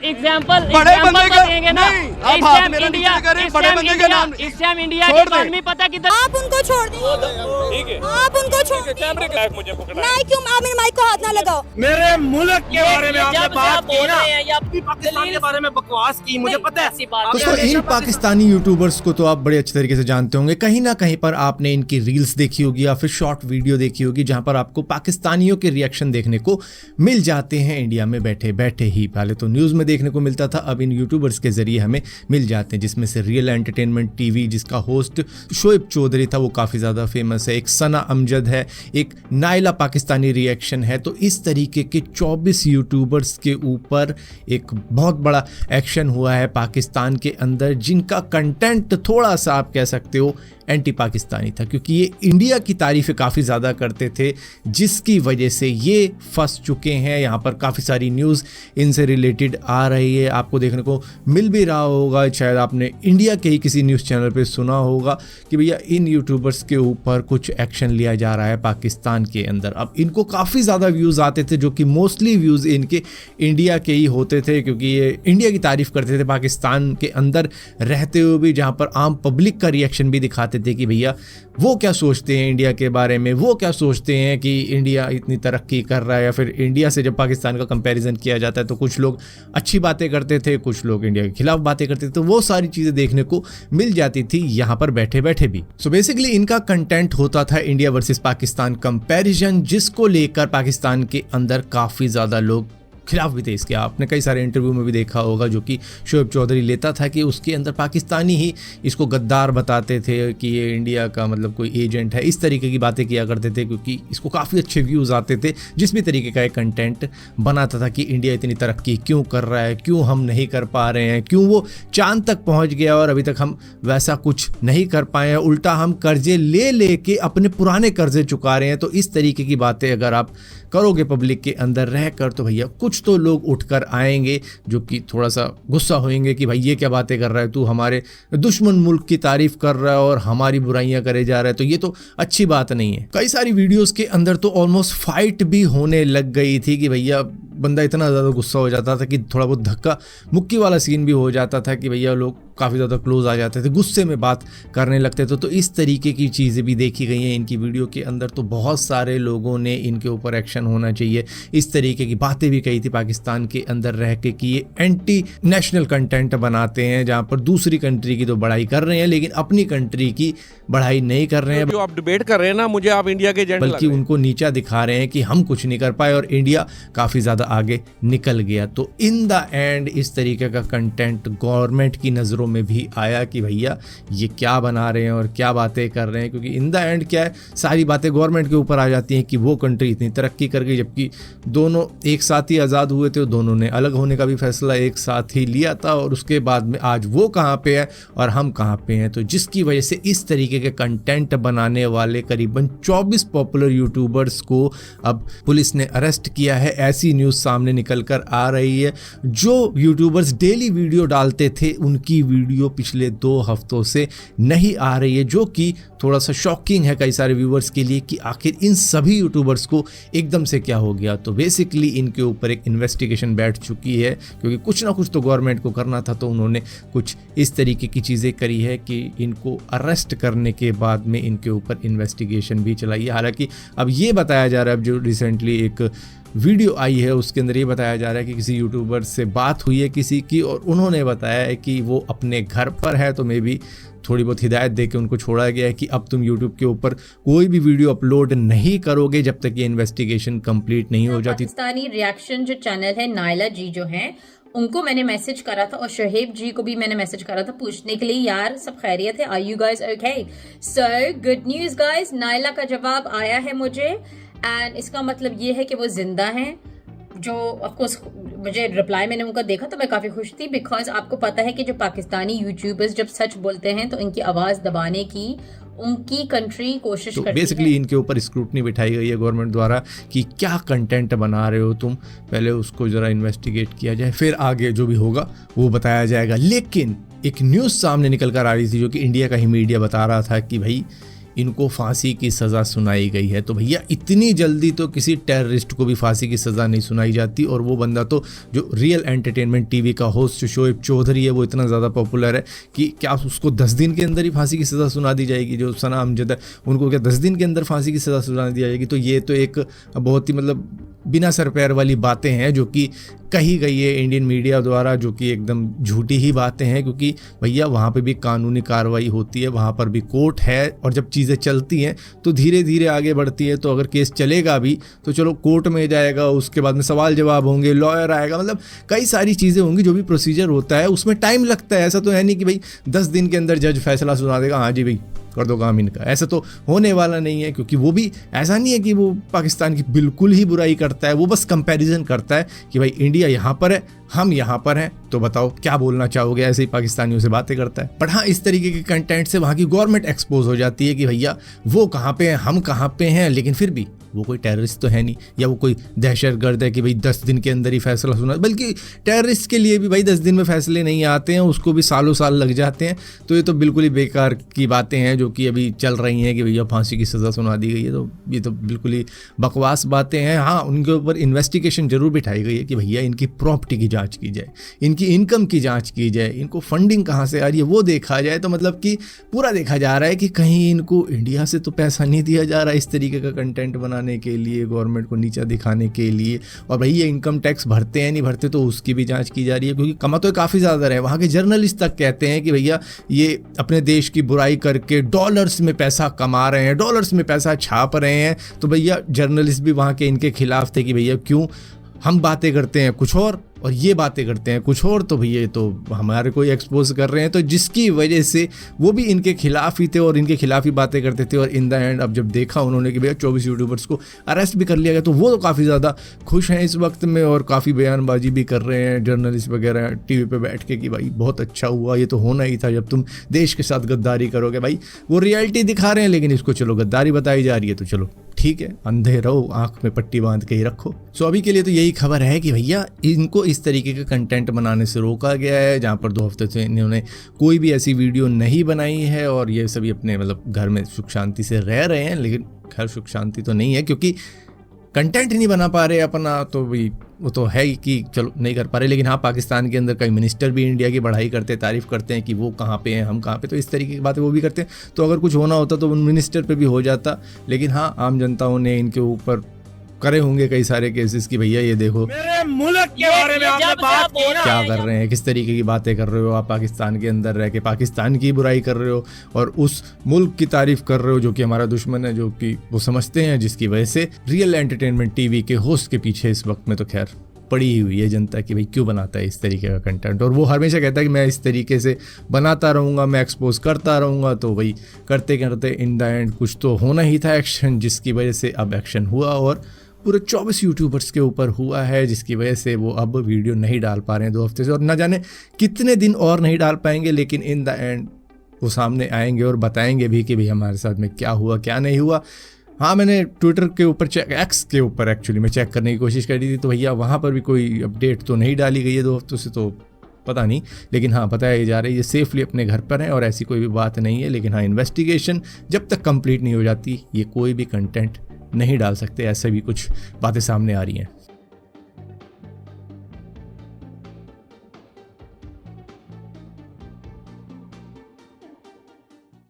Example बड़े बंदे का देंगे ना। नहीं, आप हाथ मेरा नीचे करें, बड़े बंदे का नाम इससे हम इंडिया की छोड़ दें। इकोनॉमी पता किधर। आप उनको छोड़ दीजिए, ठीक है, आप उनको छोड़ दीजिए। कैमरे के लायक मुझे पकड़ा है। नहीं, क्यों आप मेरे माइक को हाथ ना लगाओ। मेरे मुल्क के बारे में आपने जब से बात आप की बोल ना, रहे हैं या पाकिस्तान के बारे में बकवास की, मुझे पता है। ऐसी बात आपने दोस्तों, हमेशा इन पाकिस्तानी यूट्यूबर्स को तो आप बड़े अच्छे तरीके से जानते होंगे। कहीं ना कहीं पर आपने इनकी रील्स देखी होगी या फिर शॉर्ट वीडियो देखी होगी, जहां पर आपको पाकिस्तानियों के रिएक्शन देखने को मिल जाते हैं इंडिया में बैठे बैठे ही। पहले तो न्यूज़ में देखने को मिलता था, अब इन यूट्यूबर्स के जरिए हमें मिल जाते हैं, जिसमें से रियल एंटरटेनमेंट टीवी जिसका होस्ट शोएब चौधरी था, वो काफ़ी ज़्यादा फेमस है। एक सना अमजद है, एक नाइला पाकिस्तानी रिएक्शन है। तो इस तरीके के 24 यूट्यूबर्स के ऊपर एक बहुत बड़ा एक्शन हुआ है पाकिस्तान के अंदर, जिनका कंटेंट थोड़ा सा आप कह सकते हो एंटी पाकिस्तानी था, क्योंकि ये इंडिया की तारीफ़ें काफ़ी ज़्यादा करते थे, जिसकी वजह से ये फंस चुके हैं। यहाँ पर काफ़ी सारी न्यूज़ इनसे रिलेटेड आ रही है, आपको देखने को मिल भी रहा होगा। शायद आपने इंडिया के ही किसी न्यूज़ चैनल पे सुना होगा कि भैया इन यूट्यूबर्स के ऊपर कुछ एक्शन लिया जा रहा है पाकिस्तान के अंदर। अब इनको काफ़ी ज़्यादा व्यूज़ आते थे, जो कि मोस्टली व्यूज़ इनके इंडिया के ही होते थे, क्योंकि ये इंडिया की तारीफ़ करते थे पाकिस्तान के अंदर रहते हुए भी, जहाँ पर आम पब्लिक का रिएक्शन भी दिखाते थे कि भैया वो क्या सोचते हैं इंडिया के बारे में, वो क्या सोचते हैं कि इंडिया इतनी तरक्की कर रहा है। या फिर इंडिया से जब पाकिस्तान का कंपैरिजन किया जाता है तो कुछ लोग अच्छी बातें करते थे, कुछ लोग इंडिया के खिलाफ बातें करते थे। तो वो सारी चीज़ें देखने को मिल जाती थी यहाँ पर बैठे बैठे भी। सो बेसिकली इनका कंटेंट होता था इंडिया वर्सेस पाकिस्तान कंपैरिजन, जिसको लेकर पाकिस्तान के अंदर काफ़ी ज़्यादा लोग खिलाफ भी थे इसके। आपने कई सारे इंटरव्यू में भी देखा होगा जो कि शोएब चौधरी लेता था, कि उसके अंदर पाकिस्तानी ही इसको गद्दार बताते थे कि ये इंडिया का मतलब कोई एजेंट है, इस तरीके की बातें किया करते थे, क्योंकि इसको काफ़ी अच्छे व्यूज़ आते थे जिस भी तरीके का एक कंटेंट बनाता था कि इंडिया इतनी तरक्की क्यों कर रहा है, क्यों हम नहीं कर पा रहे हैं, क्यों वो चांद तक पहुँच गया और अभी तक हम वैसा कुछ नहीं कर पाए हैं, उल्टा हम कर्जे ले के अपने पुराने कर्जे चुका रहे हैं। तो इस तरीके की बातें अगर आप करोगे पब्लिक के अंदर रह कर, तो भैया कुछ तो लोग उठकर आएंगे जो कि थोड़ा सा गुस्सा होंगे कि भाई ये क्या बातें कर रहा है, तू हमारे दुश्मन मुल्क की तारीफ कर रहा है और हमारी बुराइयां करे जा रहा है, तो ये तो अच्छी बात नहीं है। कई सारी वीडियोस के अंदर तो ऑलमोस्ट फाइट भी होने लग गई थी कि भैया बंदा इतना ज़्यादा गुस्सा हो जाता था कि थोड़ा बहुत धक्का मुक्की वाला सीन भी हो जाता था कि भैया लोग काफ़ी ज़्यादा क्लोज आ जाते थे, गुस्से में बात करने लगते थे। तो इस तरीके की चीज़ें भी देखी गई हैं इनकी वीडियो के अंदर। तो बहुत सारे लोगों ने इनके ऊपर एक्शन होना चाहिए, इस तरीके की बातें भी कही थी पाकिस्तान के अंदर रह के कि ये एंटी नेशनल कंटेंट बनाते हैं, जहाँ पर दूसरी कंट्री की तो बढ़ाई कर रहे हैं लेकिन अपनी कंट्री की बढ़ाई नहीं कर रहे हैं। जो आप डिबेट कर रहे हैं ना, मुझे आप इंडिया के एजेंट बल्कि उनको नीचा दिखा रहे हैं कि हम कुछ नहीं कर पाए और इंडिया काफ़ी ज़्यादा आगे निकल गया। तो इन द एंड इस तरीके का कंटेंट गवर्नमेंट की नज़रों में भी आया कि भैया ये क्या बना रहे हैं और क्या बातें कर रहे हैं, क्योंकि इन द एंड क्या है, सारी बातें गवर्नमेंट के ऊपर आ जाती हैं कि वो कंट्री इतनी तरक्की कर गई, जबकि दोनों एक साथ ही आज़ाद हुए थे, दोनों ने अलग होने का भी फैसला एक साथ ही लिया था, और उसके बाद में आज वो कहाँ पे है और हम कहाँ पे हैं। तो जिसकी वजह से इस तरीके के कंटेंट बनाने वाले करीबन 24 पॉपुलर यूट्यूबर्स को अब पुलिस ने अरेस्ट किया है। ऐसी न्यूज़ सामने निकल कर आ रही है। जो यूट्यूबर्स डेली वीडियो डालते थे उनकी वीडियो पिछले 2 हफ्तों से नहीं आ रही है, जो कि थोड़ा सा शॉकिंग है कई सारे व्यूवर्स के लिए कि आखिर इन सभी यूट्यूबर्स को एकदम से क्या हो गया। तो बेसिकली इनके ऊपर एक इन्वेस्टिगेशन बैठ चुकी है, क्योंकि कुछ ना कुछ तो गवर्नमेंट को करना था, तो उन्होंने कुछ इस तरीके की चीज़ें करी है कि इनको अरेस्ट करने के बाद में इनके ऊपर इन्वेस्टिगेशन भी चलाई है। हालांकि अब ये बताया जा रहा है, अब जो रिसेंटली एक वीडियो आई है उसके अंदर ये बताया जा रहा है कि किसी यूट्यूबर से बात हुई है किसी की, और उन्होंने बताया है कि वो अपने घर पर है, तो मे बी थोड़ी बहुत हिदायत दे के उनको छोड़ा गया है कि अब तुम यूट्यूब के ऊपर कोई भी वीडियो अपलोड नहीं करोगे जब तक ये इन्वेस्टिगेशन कंप्लीट नहीं हो जाती। पाकिस्तानी रिएक्शन जो चैनल है, नाइला जी जो हैं, उनको मैंने मैसेज करा था और शोएब जी को भी मैंने मैसेज करा था पूछने के लिए, यार सब खैरियत है, are you guys okay. So good news guys, Naila का जवाब आया है मुझे, एंड इसका मतलब ये है कि वो जिंदा हैं। जो ऑफकोर्स मुझे रिप्लाई मैंने उनका देखा तो मैं काफ़ी खुश थी, बिकॉज आपको पता है कि जो पाकिस्तानी यूट्यूबर्स जब सच बोलते हैं तो इनकी आवाज़ दबाने की उनकी कंट्री कोशिश करती है। बेसिकली इनके ऊपर स्क्रूटनी बिठाई गई है गवर्नमेंट द्वारा कि क्या कंटेंट बना रहे हो तुम, पहले उसको ज़रा इन्वेस्टिगेट किया जाए, फिर आगे जो भी होगा वो बताया जाएगा। लेकिन एक न्यूज़ सामने निकल कर आ रही थी जो कि इंडिया का ही मीडिया बता रहा था कि भाई इनको फांसी की सज़ा सुनाई गई है। तो भैया इतनी जल्दी तो किसी टेररिस्ट को भी फांसी की सज़ा नहीं सुनाई जाती। और वो बंदा तो जो रियल एंटरटेनमेंट टीवी का होस्ट शोएब चौधरी है, वो इतना ज़्यादा पॉपुलर है कि क्या उसको 10 दिन के अंदर ही फांसी की सज़ा सुना दी जाएगी। जो सना अमजद है उनको क्या 10 दिन के अंदर फांसी की सज़ा सुना दी जाएगी। तो ये तो एक बहुत ही मतलब बिना सर पैर वाली बातें हैं जो कि कही गई है इंडियन मीडिया द्वारा, जो कि एकदम झूठी ही बातें हैं। क्योंकि भैया वहाँ पे भी कानूनी कार्रवाई होती है, वहाँ पर भी कोर्ट है, और जब चीज़ें चलती हैं तो धीरे धीरे आगे बढ़ती है। तो अगर केस चलेगा भी तो चलो कोर्ट में जाएगा, उसके बाद में सवाल जवाब होंगे, लॉयर आएगा, मतलब कई सारी चीज़ें होंगी। जो भी प्रोसीजर होता है उसमें टाइम लगता है। ऐसा तो है नहीं कि भाई 10 दिन के अंदर जज फैसला सुना देगा, हाँ जी भाई कर दो काम इनका। ऐसा तो होने वाला नहीं है। क्योंकि वो भी ऐसा नहीं है कि वो पाकिस्तान की बिल्कुल ही बुराई करता है, वो बस कंपैरिजन करता है कि भाई इंडिया यहाँ पर है, हम यहाँ पर हैं, तो बताओ क्या बोलना चाहोगे। ऐसे ही पाकिस्तानियों से बातें करता है। बट हाँ, इस तरीके के कंटेंट से वहाँ की गवर्नमेंट एक्सपोज हो जाती है कि भैया वो कहाँ पे हैं, हम कहाँ पे हैं। लेकिन फिर भी वो कोई टेररिस्ट तो है नहीं, या वो कोई दहशतगर्द है कि भाई 10 दिन के अंदर ही फैसला सुना। बल्कि टेररिस्ट के लिए भी भाई 10 दिन में फैसले नहीं आते हैं, उसको भी सालों साल लग जाते हैं। तो ये तो बिल्कुल ही बेकार की बातें हैं जो कि अभी चल रही हैं कि भैया फांसी की सज़ा सुना दी गई है। तो ये तो बिल्कुल ही बकवास बातें हैं। हाँ, उनके ऊपर इन्वेस्टिगेशन जरूर बिठाई गई है कि भैया इनकी प्रॉपर्टी की जाँच की जाए, इनकी इनकम की जाँच की जाए, इनको फंडिंग कहाँ से आ रही है वो देखा जाए। तो मतलब कि पूरा देखा जा रहा है कि कहीं इनको इंडिया से तो पैसा नहीं दिया जा रहा इस तरीके का कंटेंट बनाने के लिए, गवर्नमेंट को नीचा दिखाने के लिए। और भाई ये इनकम टैक्स भरते हैं नहीं भरते तो उसकी भी जांच की जा रही है। क्योंकि कमा तो काफ़ी ज़्यादा रहे। वहाँ के जर्नलिस्ट तक कहते हैं कि भैया ये अपने देश की बुराई करके डॉलर्स में पैसा कमा रहे हैं, डॉलर्स में पैसा छाप रहे हैं। तो भैया जर्नलिस्ट भी वहाँ के इनके खिलाफ थे कि भैया क्यों हम बातें करते हैं कुछ और ये बातें करते हैं कुछ और। तो भैया तो हमारे को एक्सपोज कर रहे हैं। तो जिसकी वजह से वो भी इनके खिलाफ ही थे और इनके खिलाफ ही बातें करते थे। और इन द एंड अब जब देखा उन्होंने कि भैया 24 यूट्यूबर्स को अरेस्ट भी कर लिया गया, तो वो तो काफ़ी ज़्यादा खुश हैं इस वक्त में और काफ़ी बयानबाजी भी कर रहे हैं जर्नलिस्ट वगैरह टीवी पे बैठ के कि भाई बहुत अच्छा हुआ, ये तो होना ही था जब तुम देश के साथ गद्दारी करोगे। भाई वो रियलिटी दिखा रहे हैं, लेकिन इसको चलो गद्दारी बताई जा रही है। तो चलो ठीक है, अंधे रहो, आंख में पट्टी बांध के ही रखो। सो अभी के लिए तो यही खबर है कि भैया इनको इस तरीके का कंटेंट बनाने से रोका गया है, जहाँ पर 2 हफ्ते से इन्होंने कोई भी ऐसी वीडियो नहीं बनाई है। और ये सभी अपने मतलब घर में सुख शांति से रह रहे हैं। लेकिन खैर सुख शांति तो नहीं है, क्योंकि कंटेंट नहीं बना पा रहे अपना। तो भाई वो तो है ही कि चलो नहीं कर पा रहे। लेकिन हाँ, पाकिस्तान के अंदर कई मिनिस्टर भी इंडिया की बढ़ाई करते हैं, तारीफ़ करते हैं कि वो कहाँ पे हैं, हम कहाँ पे। तो इस तरीके की बातें वो भी करते हैं। तो अगर कुछ होना होता तो उन मिनिस्टर पे भी हो जाता। लेकिन हाँ, आम जनताओं ने इनके ऊपर करे होंगे कई सारे केसेस कि भैया ये देखो मेरे मुल्क के बारे में आपने बात की ना, क्या कर रहे हैं, किस तरीके की बातें कर रहे हो आप। पाकिस्तान के अंदर रह के पाकिस्तान की बुराई कर रहे हो और उस मुल्क की तारीफ कर रहे हो जो कि हमारा दुश्मन है, जो कि वो समझते हैं, जिसकी वजह से रियल एंटरटेनमेंट टीवी के होस्ट के पीछे इस वक्त में तो खैर पड़ी हुई है जनता की भाई क्यों बनाता है इस तरीके का कंटेंट। और वो हमेशा कहता है कि मैं इस तरीके से बनाता रहूँगा, मैं एक्सपोज करता रहूँगा। तो भाई करते करते इन द एंड कुछ तो होना ही था एक्शन, जिसकी वजह से अब एक्शन हुआ और पूरे 24 यूट्यूबर्स के ऊपर हुआ है, जिसकी वजह से वो अब वीडियो नहीं डाल पा रहे हैं 2 हफ्ते से। और न जाने कितने दिन और नहीं डाल पाएंगे। लेकिन इन द एंड वो सामने आएंगे और बताएंगे भी कि भाई हमारे साथ में क्या हुआ क्या नहीं हुआ। हाँ, मैंने ट्विटर के ऊपर एक्स के ऊपर एक्चुअली मैं चेक करने की कोशिश करी थी, तो भैया वहाँ पर भी कोई अपडेट तो नहीं डाली गई है 2 हफ्तों से, तो पता नहीं। लेकिन हाँ, बताया जा रहा है ये सेफली अपने घर पर हैं और ऐसी कोई भी बात नहीं है। लेकिन हाँ, इन्वेस्टिगेशन जब तक कंप्लीट नहीं हो जाती ये कोई भी कंटेंट नहीं डाल सकते, ऐसे भी कुछ बातें सामने आ रही हैं।